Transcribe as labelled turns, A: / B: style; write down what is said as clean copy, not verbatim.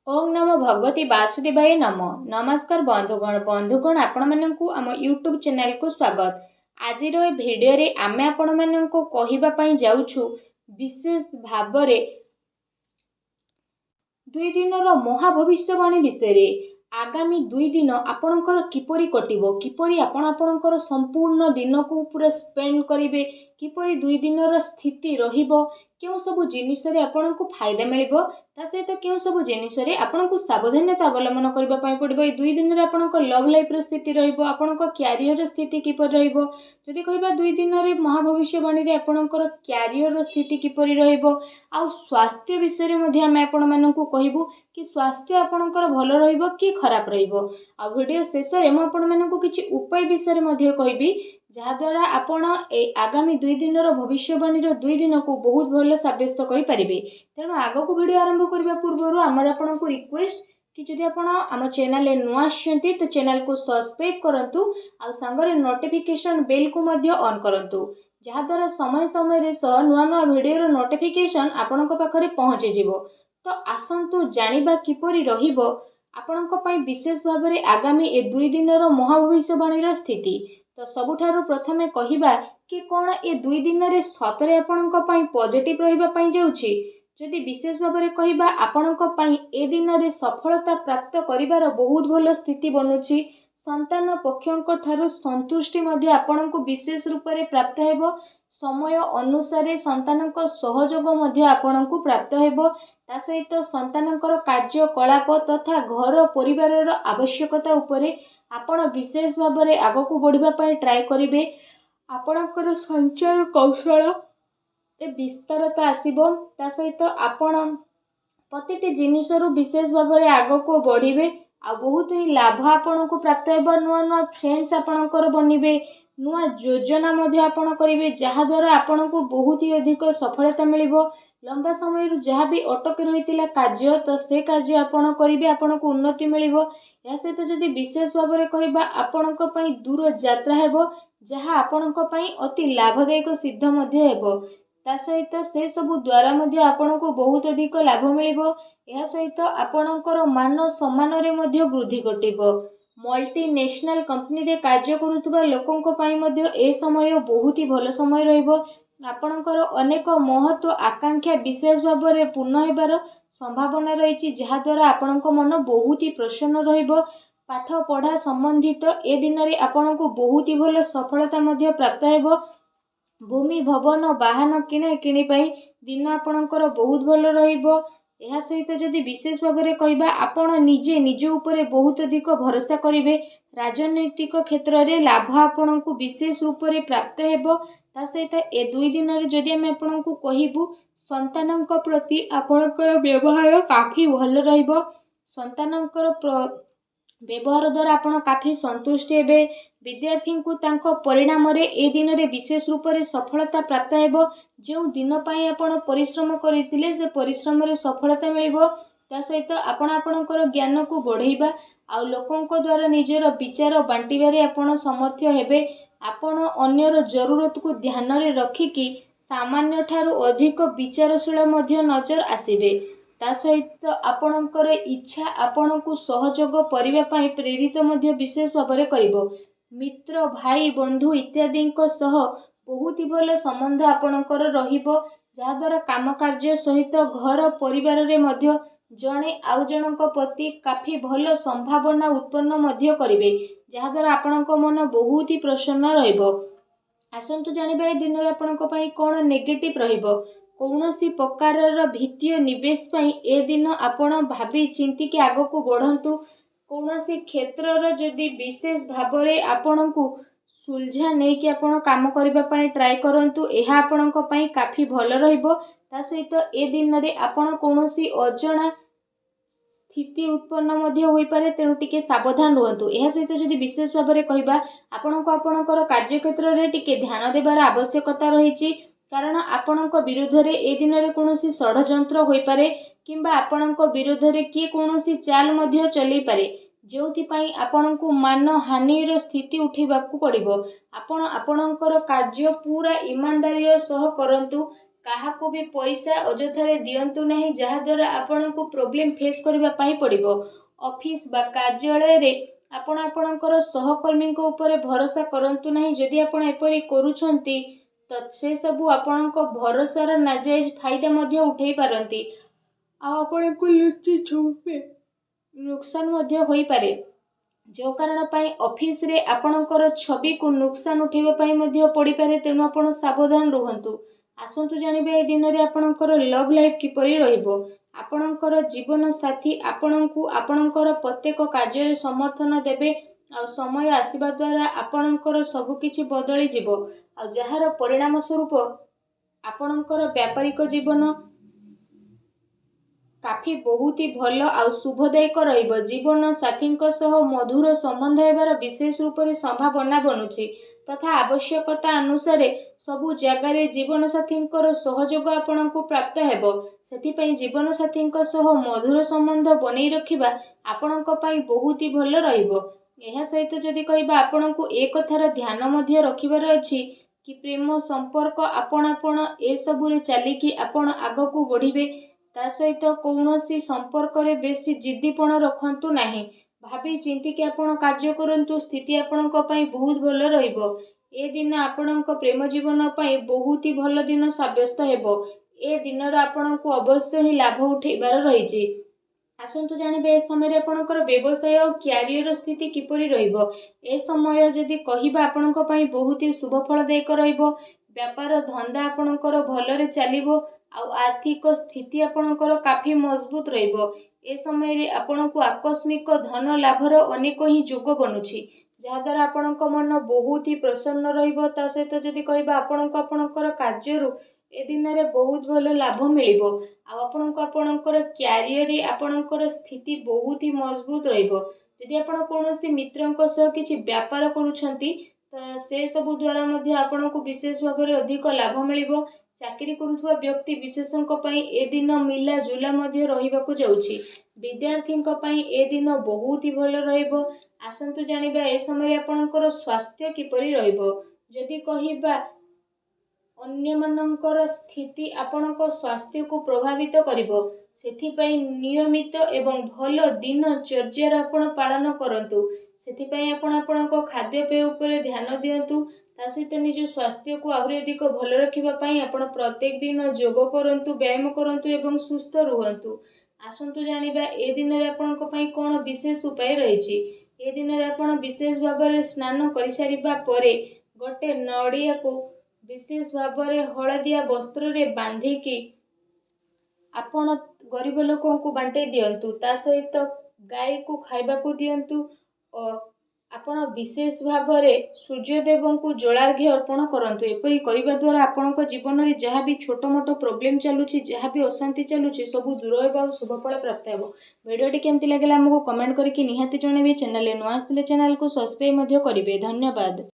A: ओम नमो भगवती वासुदेवाय नमो। नमस्कार बंधुगण आपण मानकु आम यूट्यूब चैनल को स्वागत। आज भिडियो रे आमे आपण मानकु कहिबा पई जाउछु विशेष भाबरे 2 दिन महाभविष्यवाणी विषय। आगामी 2 दिन आपणकर किपरि कटिबो, किपरि आपणकर संपूर्ण दिन को पूरा स्पेंड करिवे, किपरि 2 दिन स्थिति रहिबो, केउ सब जिनिस रे आपणको फायदा मिलिबो, ता सहित केउ सब जिनिस रे आपणको सावधानता अवलंबन करबा पई पड़िबो। ए 2 दिन रे आपणको लव लाइफ रे स्थिति रहिबो, आपणको कैरियर रे स्थिति किपरि रहिबो। जदि कहबा 2 दिन रे महाभविष्यवाणी रे आपणकर कैरियर रो स्थिति किपरि रहिबो, आ स्वास्थ्य विषय रे मध्ये हम आपण मानकु कहिबो कि स्वास्थ्य आपणकर भलो रहिबो कि खराब रहिबो। आ वीडियो शेष रे म आपण मानकु किछि उपाय विषय रे मध्ये कहिबी, जहा द्वारा आपण ए आगामी 2 दिन भविष्यवाणी 2 दिन को बहुत भल सब्यस्त करि परिबे। तेणु आगो को वीडियो आरंभ करबा पूर्व आमर आपण को रिक्वेस्ट कि जदि आपण आम चैनल रे नुआ आछंती तो चैनल को सब्सक्राइब करंतु, आ संगरे नोटिफिकेशन बेल को मध्ये ऑन करंतु, जहा द्वारा समय समय रे नुआ नुआ वीडियो रो नोटिफिकेशन आपण को पाखरे पहुंचे जिवो। तो आसंतु जानिबा किपरि रहिबो आपणको पई विशेष भाबरे आगामी ए 2 दिन महाभविष्यवाणी स्थिति। तो सबुठारु प्रथमे कहिबा कि कोन ए 2 दिन रे सतरे आपणको पई पॉजिटिव रहिबा पई जाउछि। जदि विशेष भाबरे कहिबा आपणको पई ए दिन रे सफलता प्राप्त करिवार बहुत भलो स्थिति बनुछि। संतान पक्षंक ठारु संतुष्टि मध्ये आपणको विशेष रूप रे प्राप्त हेबो। समय अनुसार संतानक सहयोग मध्ये आपणको प्राप्त हेबो। ता सहित संतानकर कार्यकलाप तथा घर परिवार आवश्यकता उपरे आपण विशेष भाबरे आगको बढ़िबा पई ट्राई करिवे। आपणकर संचार कौशल विस्तारता आसीबो। ता सहित आपण प्रतिटी जिनिसरु विशेष भाबरे आगको बढ़िबे। आ बहुत ही लाभ आपणको प्राप्त हेबो। नुआ नुआ फ्रेंड्स आपणकर बनिबे, नुआ योजना मध्ये आपण करिवे, जहा द्वारा आपणको बहुत ही अधिक सफलता मिलिबो। लंबा समय जहाँ भी अटक रही कार्य तो से कार्य आपण करिवे, आपणको उन्नति मिलिबो। या सहित जदि विशेष भाबरे कहिबा आपणक पई दूर यात्रा हेबो, जहाँ आपणक पई अति लाभदायक सिद्ध मध्ये हेबो। ता सहित से सबु द्वारा मध्ये आपणको बहुत अधिक लाभ मिलिबो। या सहित आपणकर मान सम्मान रे मध्ये वृद्धि घटिबो। मल्टीनेशनल कंपनी रे कार्य करुतबा लोकंक पई मध्ये ए समय बहुत ही भलो समय रहिबो। आपणकर अनेक महत्व आकांक्षा विशेष भाबरे पूर्ण हेबार संभावना रही, जहा द्वारा आपणक मन बहुत ही प्रसन्न रहिबो। पाठ पढ़ा संबंधित ए दिन रे आपणको बहुत ही भलो सफलता मध्ये प्राप्त हेबो। भूमि भवन वाहन किणे किणी पई दिन आपणकर बहुत भलो रहिबो। एहा सहित जदि विशेष भाबरे कहिबा आपण निजे निज उपरे बहुत अधिक भरोसा करिवे। राजनैतिक क्षेत्र रे लाभ आपणको विशेष रूप रे प्राप्त हेबो। ता सहित ए 2 दिन रे जदि हम आपणको कहिबु संतानक प्रति आपणकर व्यवहार काफी भल रहिबो। संतानकर व्यवहार द्वारा आपण काफी संतुष्ट हेबे। विद्यार्थी को तांको परिणाम रे ए दिन रे विशेष रूप रे सफलता प्राप्त हेबो। जो दिन पई आपण परिश्रम करितिले से परिश्रम रे सफलता मिलिबो। ता सहित आपण आपणकर ज्ञान को बढ़ाइबा आ लोकंक द्वारा निजर विचार बांटिबारे आपण समर्थ हेबे। आपण अन्यर जरूरत को ध्यान रे रखिकी सामान्य ठारू अधिक विचारशील मध्ये नजर आसीबे। ता सहित आपणकर इच्छा आपणको सहयोग करिबा पई प्रेरित मध्ये विशेष भाबरे करिवो। मित्र भाई बंधु इत्यादि सह बहुत ही भल संबंध आपणकर रहिबो, जहा द्वारा काम कार्य सहित घर परिवार रे मध्ये जणे आउ जनक प्रति काफी भल संभावना उत्पन्न मध्ये करिवे, जहा द्वारा आपणक मन बहुत ही प्रसन्न रहिबो। आसंतु जानिबा ए दिन रे आपणक पई कोन नेगेटिव रहिबो। कौनसी प्रकार वित्तीय निवेश पई ए दिन आपण भाबी चिंती के आगो को बढ़ंतु। कौनसी क्षेत्र जदि विशेष भाबरे आपणको सुलझा नहीं कि आपण काम करबा पई ट्राई करंतु, एहा आपणक पई काफी भल रहिबो। ता सहित ए दिन रे आपण कौनसी अजणा स्थिति उत्पन्न मध्ये होई पारे, तेणु टिके सावधान रहतु। एहा सहित जदि विशेष भाबरे कहिबा आपणको आपणकर कार्य क्षेत्र रे टिके ध्यान देबार आवश्यकता रहिछि, कारण आपणक विरुद्ध रे ए दिन रे कौनसी षडयंत्र होई पारे, किंबा आपणक विरुद्ध रे किए कौनसी चाल मध्ये चली पारे, जोथि पई आपणको मान हानि रो स्थिति उठेबाकू पड़िबो। आपण आपणकर कार्य पूरा ईमानदारी सह करंतु, କାହାକୁ ବି ପଇସା ଅଯଥାରେ ଦିଅନ୍ତୁ ନାହିଁ, ଯାହାଦ୍ୱାରା ଆପଣଙ୍କୁ ପ୍ରୋବ୍ଲେମ୍ ଫେସ୍ କରିବା ପାଇଁ ପଡ଼ିବ। ଅଫିସ୍ ବା କାର୍ଯ୍ୟାଳୟରେ ଆପଣ ଆପଣଙ୍କର ସହକର୍ମୀଙ୍କ ଉପରେ ଭରସା କରନ୍ତୁ ନାହିଁ। ଯଦି ଆପଣ ଏପରି କରୁଛନ୍ତି ତ ସେସବୁ ଆପଣଙ୍କ ଭରସାର ନାଜାଇଜ ଫାଇଦା ମଧ୍ୟ ଉଠାଇ ପାରନ୍ତି, ଆଉ ଆପଣଙ୍କୁ ଲୁଚି ଛୁପି ନୁକସାନ ମଧ୍ୟ ହୋଇପାରେ, ଯେଉଁ କାରଣ ପାଇଁ ଅଫିସରେ ଆପଣଙ୍କର ଛବିକୁ ନୁକସାନ ଉଠାଇବା ପାଇଁ ମଧ୍ୟ ପଡ଼ିପାରେ। ତେଣୁ ଆପଣ ସାବଧାନ ରୁହନ୍ତୁ। ଆସନ୍ତୁ ଜାଣିବା ଏ ଦିନରେ ଆପଣଙ୍କର ଲଭ୍ ଲାଇଫ୍ କିପରି ରହିବ। ଆପଣଙ୍କର ଜୀବନ ସାଥୀ ଆପଣଙ୍କୁ ଆପଣଙ୍କର ପ୍ରତ୍ୟେକ କାର୍ଯ୍ୟରେ ସମର୍ଥନ ଦେବେ, ଆଉ ସମୟ ଆସିବା ଦ୍ୱାରା ଆପଣଙ୍କର ସବୁକିଛି ବଦଳିଯିବ, ଆଉ ଯାହାର ପରିଣାମ ସ୍ୱରୂପ ଆପଣଙ୍କର ବ୍ୟାପାରିକ ଜୀବନ କାଫି ବହୁତ ଭଲ ଆଉ ଶୁଭଦାୟକ ରହିବ। ଜୀବନ ସାଥୀଙ୍କ ସହ ମଧୁର ସମ୍ବନ୍ଧ ହେବାର ବିଶେଷ ରୂପରେ ସମ୍ଭାବନା ବନୁଛି, ତଥା ଆବଶ୍ୟକତା ଅନୁସାରେ ସବୁ ଜାଗାରେ ଜୀବନସାଥୀଙ୍କର ସହଯୋଗ ଆପଣଙ୍କୁ ପ୍ରାପ୍ତ ହେବ। ସେଥିପାଇଁ ଜୀବନସାଥୀଙ୍କ ସହ ମଧୁର ସମ୍ବନ୍ଧ ବନେଇ ରଖିବା ଆପଣଙ୍କ ପାଇଁ ବହୁତ ଭଲ ରହିବ। ଏହା ସହିତ ଯଦି କହିବା, ଆପଣଙ୍କୁ ଏ କଥାର ଧ୍ୟାନ ମଧ୍ୟ ରଖିବାର ଅଛି କି ପ୍ରେମ ସମ୍ପର୍କ ଆପଣାପଣ ଏସବୁରେ ଚାଲିକି ଆପଣ ଆଗକୁ ବଢ଼ିବେ। ତା ସହିତ କୌଣସି ସମ୍ପର୍କରେ ବେଶୀ ଜିଦ୍ଦିପଣ ରଖନ୍ତୁ ନାହିଁ। ଭାବି ଚିନ୍ତିକି ଆପଣ କାର୍ଯ୍ୟ କରନ୍ତୁ। ସ୍ଥିତି ଆପଣଙ୍କ ପାଇଁ ବହୁତ ଭଲ ରହିବ। ଏ ଦିନ ଆପଣଙ୍କ ପ୍ରେମ ଜୀବନ ପାଇଁ ବହୁତ ଭଲ ଦିନ ସାବ୍ୟସ୍ତ ହେବ। ଏ ଦିନର ଆପଣଙ୍କୁ ଅବଶ୍ୟ ହିଁ ଲାଭ ଉଠାଇବାର ରହିଛି। ଆସନ୍ତୁ ଜାଣିବେ ଏ ସମୟରେ ଆପଣଙ୍କର ବ୍ୟବସାୟ ଓ କ୍ୟାରିୟର ସ୍ଥିତି କିପରି ରହିବ। ଏ ସମୟ ଯଦି କହିବା ଆପଣଙ୍କ ପାଇଁ ବହୁତ ଶୁଭଫଳଦାୟକ ରହିବ। ବ୍ୟାପାର ଧନ୍ଦା ଆପଣଙ୍କର ଭଲରେ ଚାଲିବ, ଆଉ ଆର୍ଥିକ ସ୍ଥିତି ଆପଣଙ୍କର କାଫି ମଜବୁତ ରହିବ। ଏ ସମୟରେ ଆପଣଙ୍କୁ ଆକସ୍ମିକ ଧନ ଲାଭର ଅନେକ ହିଁ ଯୋଗ ବନୁଛି, ଯାହାଦ୍ୱାରା ଆପଣଙ୍କ ମନ ବହୁତ ହି ପ୍ରସନ୍ନ ରହିବ। ତା ସହିତ ଯଦି କହିବା, ଆପଣଙ୍କୁ ଆପଣଙ୍କର କାର୍ଯ୍ୟରୁ ଏ ଦିନରେ ବହୁତ ଭଲ ଲାଭ ମିଳିବ, ଆଉ ଆପଣଙ୍କୁ ଆପଣଙ୍କର କ୍ୟାରିୟରରେ ଆପଣଙ୍କର ସ୍ଥିତି ବହୁତ ହି ମଜବୁତ ରହିବ। ଯଦି ଆପଣ କୌଣସି ମିତ୍ରଙ୍କ ସହ କିଛି ବ୍ୟାପାର କରୁଛନ୍ତି ତ ସେସବୁ ଦ୍ୱାରା ମଧ୍ୟ ଆପଣଙ୍କୁ ବିଶେଷ ଭାବରେ ଅଧିକ ଲାଭ ମିଳିବ। ଚାକିରି କରୁଥିବା ବ୍ୟକ୍ତି ବିଶେଷଙ୍କ ପାଇଁ ଏ ଦିନ ମିଲା ଜୁଲା ମଧ୍ୟ ରହିବାକୁ ଯାଉଛି। ବିଦ୍ୟାର୍ଥୀଙ୍କ ପାଇଁ ଏ ଦିନ ବହୁତ ହି ଭଲ ରହିବ। ଆସନ୍ତୁ ଜାଣିବା ଏ ସମୟରେ ଆପଣଙ୍କର ସ୍ୱାସ୍ଥ୍ୟ କିପରି ରହିବ। ଯଦି କହିବା, ଅନ୍ୟମାନଙ୍କର ସ୍ଥିତି ଆପଣଙ୍କ ସ୍ୱାସ୍ଥ୍ୟକୁ ପ୍ରଭାବିତ କରିବ। ସେଥିପାଇଁ ନିୟମିତ ଏବଂ ଭଲ ଦିନଚର୍ଯ୍ୟାର ଆପଣ ପାଳନ କରନ୍ତୁ। ସେଥିପାଇଁ ଆପଣ ଆପଣଙ୍କ ଖାଦ୍ୟପେୟ ଉପରେ ଧ୍ୟାନ ଦିଅନ୍ତୁ। ତା ସହିତ ନିଜ ସ୍ୱାସ୍ଥ୍ୟକୁ ଆହୁରି ଅଧିକ ଭଲ ରଖିବା ପାଇଁ ଆପଣ ପ୍ରତ୍ୟେକ ଦିନ ଯୋଗ କରନ୍ତୁ, ବ୍ୟାୟାମ କରନ୍ତୁ ଏବଂ ସୁସ୍ଥ ରୁହନ୍ତୁ। ଆସନ୍ତୁ ଜାଣିବା ଏ ଦିନରେ ଆପଣଙ୍କ ପାଇଁ କ'ଣ ବିଶେଷ ଉପାୟ ରହିଛି। ଏ ଦିନରେ ଆପଣ ବିଶେଷ ଭାବରେ ସ୍ନାନ କରିସାରିବା ପରେ ଗୋଟେ ନଡ଼ିଆକୁ ବିଶେଷ ଭାବରେ ହଳଦିଆ ବସ୍ତ୍ରରେ ବାନ୍ଧିକି ଆପଣ ଗରିବ ଲୋକଙ୍କୁ ବାଣ୍ଟେଇ ଦିଅନ୍ତୁ। ତା ସହିତ ଗାଈକୁ ଖାଇବାକୁ ଦିଅନ୍ତୁ ଓ ଆପଣ ବିଶେଷ ଭାବରେ ସୂର୍ଯ୍ୟଦେବଙ୍କୁ ଜଳାର୍ଘ୍ୟ ଅର୍ପଣ କରନ୍ତୁ। ଏପରି କରିବା ଦ୍ୱାରା ଆପଣଙ୍କ ଜୀବନରେ ଯାହା ବି ଛୋଟ ମୋଟ ପ୍ରୋବ୍ଲେମ୍ ଚାଲୁଛି, ଯାହା ବି ଅଶାନ୍ତି ଚାଲୁଛି, ସବୁ ଦୂର ହେବ ଆଉ ଶୁଭଫଳ ପ୍ରାପ୍ତ ହେବ। ଭିଡ଼ିଓଟି କେମିତି ଲାଗିଲା ଆମକୁ କମେଣ୍ଟ କରିକି ନିହାତି ଜଣାଇବେ। ଚ୍ୟାନେଲରେ ନୂଆ ଆସିଥିଲେ ଚ୍ୟାନେଲକୁ ସବସ୍କ୍ରାଇବ୍ ମଧ୍ୟ କରିବେ। ଧନ୍ୟବାଦ।